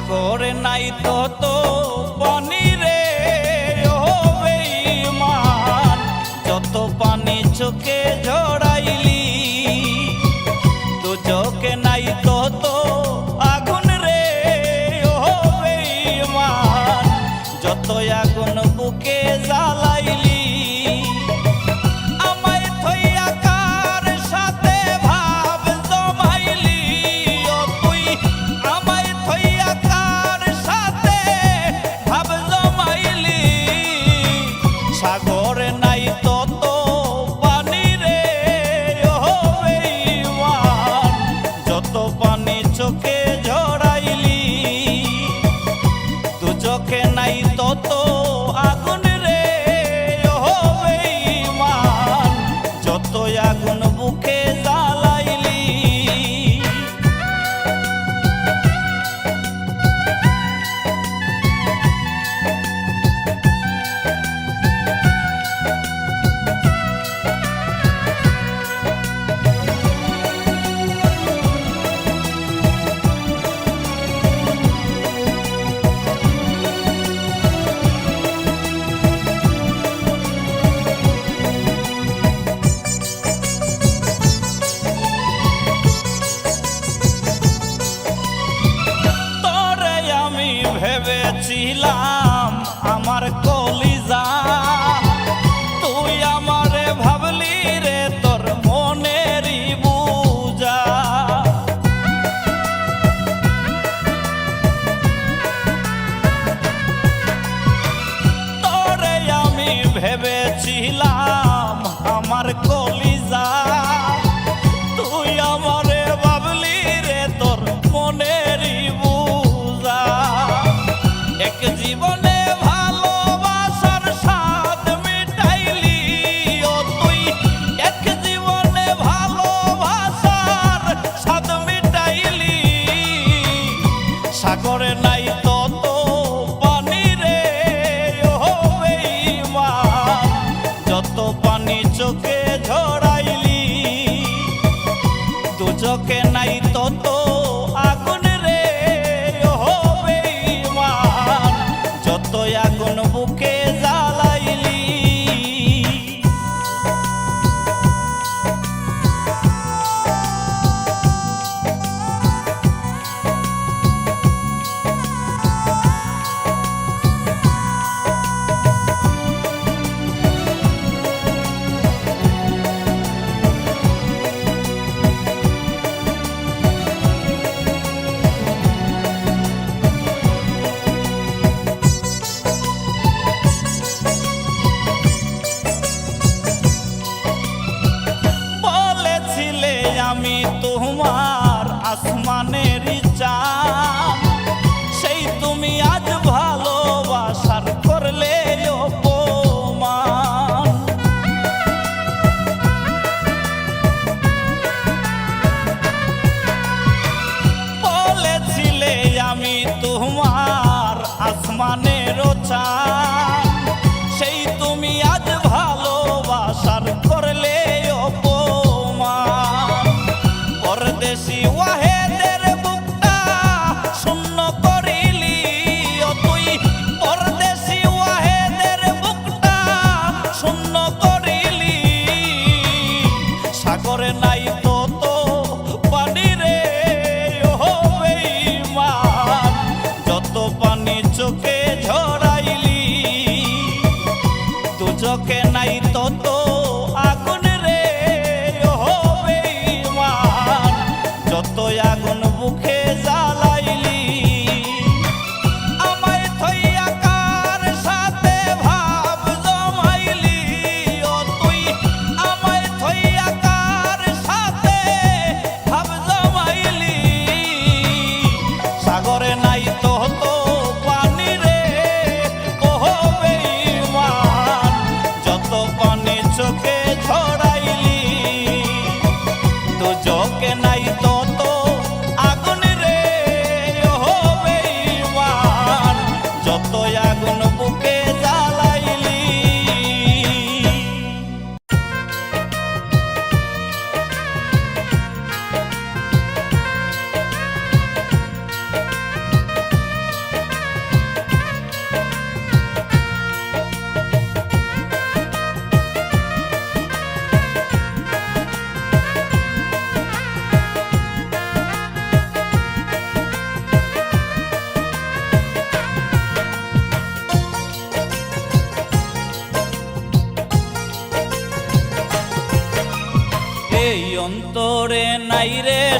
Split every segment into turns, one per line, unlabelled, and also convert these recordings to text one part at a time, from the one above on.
সাগরে নাই তো পানি রে ও বেঈমান, যত পানি চোখে ঝরাইলি। তো চোখে নাই তো আগুন রে ও বেঈমান, যত আগুন বুকে জ্বালাইলি। সাগরে নাই তো পানি রে ও বেঈমান, যত পানি চোখে ঝরাইলি। দু চোখে নাই তো আগুন রে ও বেঈমান, যত আগুন বুকে জ্বালাইলি। ভেবেছিলাম আমার কলিজা, তুই আমারে ভাবলি রে তোর মনেরই বুঝা। তোরে আমি ভেবেছিলাম আমার কলিজা, তুই আমারে ভাবলি রে তোর মনেরই বুঝা। এক জীবনে ভালোবাসার স্বাদ মিটাইলি ও তুই, এক জীবনে ভালোবাসার স্বাদ মিটাইলি। সাগরে নাই তো পানি রে ও বেঈমান, যত পানি চোখে ঝরাইলি। দু চোখে নাই তো আগুন রে ও বেঈমান, যত আগুন বুকে জ্বালাইলি। আমি তোমার আসমানের চাঁদ, সেই তুমি আজ ভালোবাসার করলে অপমান। বলেছিলে আমি তোমার আসমানের চাঁদ, সেই তুমি আজ ভালোবাসার করলে অপমান। পরদেশি ওয়াহেদের বুকটা শূন্য করিলি ও তুই, পরদেশি ওয়াহেদের বুকটা শূন্য করিলি। সাগরে নাই তো পানি রে ও বেঈমান, যত পানি চোখে ঝরাইলি। দু চোখে নাই তো আগুন রে ও বেঈমান, যত আগুন বুকে জ্বালাইলি। আমায় থইয়া কার সাথে ভাব জমাইলি ও তুই, আমায় থইয়া কার সাথে ভাব জমাইলি। সাগরে নাই তো পানি রে ও বেঈমান, যত পানি চোখে ঝরাইলি। তো চোখে নাই তো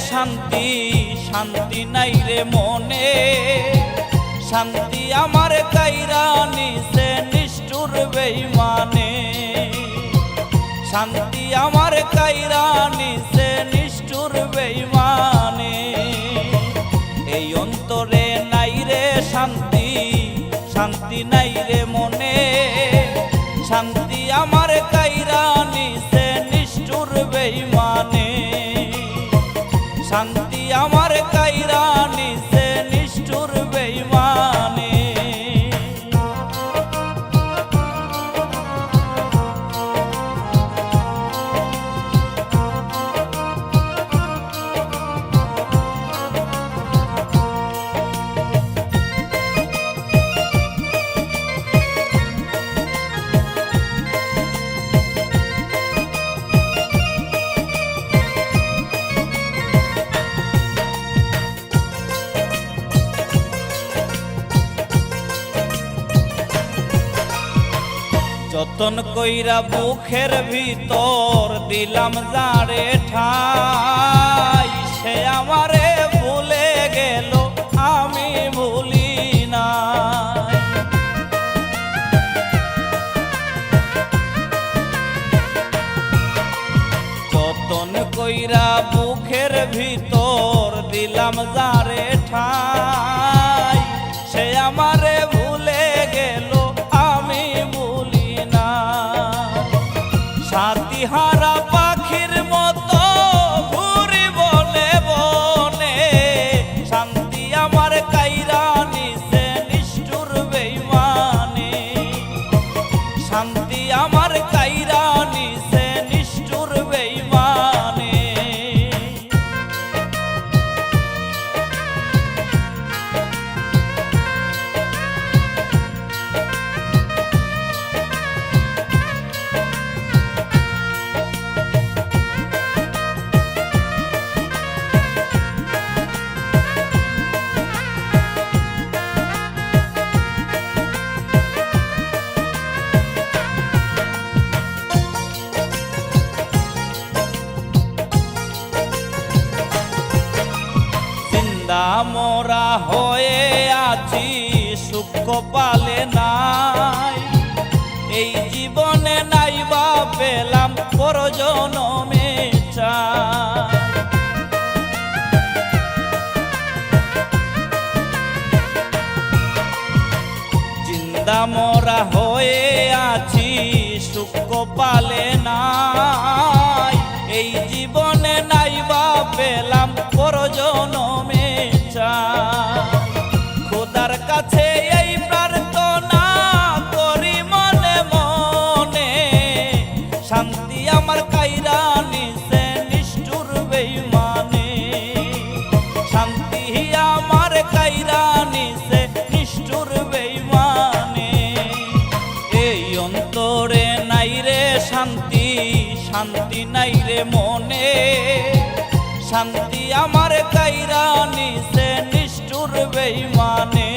শান্তি, শান্তি নাই রে মনে, শান্তি আমার কাইরা নিছে নিষ্ঠুর বেঈমানে, শান্তি আমার কাইরা নিছে নিষ্ঠুর বেঈমানে। এই অন্তরে নাই রে শান্তি, শান্তি নাই রে মনে, শান্তি আমার কাইরা নিছে নিষ্ঠুর বেঈমানে, শান্তি আমার কাইরা নিছে নিষ্ঠুর বেঈমানে। যতন কইরা বুকের ভিতর দিলাম যারে ঠাই, সে আমারে ভুলে গেল আমি ভুলি নাই। যতন কইরা বুকের ভিতর দিলাম যারে ঠাই, সে আমারে ভুলে গেল আমি ভুলি না। সাথীহারা পাখির মতো ঘুরি বনে বনে, শান্তি আমার কাইরা নিছে নিষ্ঠুর বেঈমানে, শান্তি আমার কাইরা নিছে নিষ্ঠুর বেঈমানে। মোরা হয়ে আছি সুখ পালে নাই, এই জীবনে নাই বা পেলাম পরজনমে চাই। জিন্দা মোরা হয়ে আছি সুখ পালে নাই, এই জীবনে নাই বা পেলাম পরজনমে চাই। খোদার কাছে এই প্রার্থনা করি মনে মনে, শান্তি আমার কাইরা নিছে নিষ্ঠুর বেঈমানে, শান্তি আমার কাইরা নিছে নিষ্ঠুর বেঈমানে। এই অন্তরে নাই রে শান্তি, শান্তি নাই রে মনে, শান্তি আমার কাইরা নিছে নিষ্ঠুর বেঈমানে,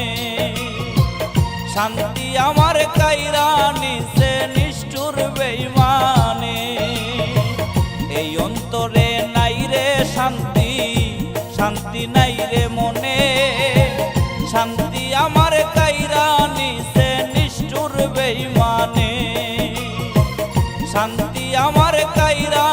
শান্তি আমার কাইরা নিছে নিষ্ঠুর বেঈমানে। এই অন্তরে নাই রে শান্তি, শান্তি নাই রে মনে, শান্তি আমার কাইরা নিছে নিষ্ঠুর বেঈমানে, শান্তি আমার কাইরা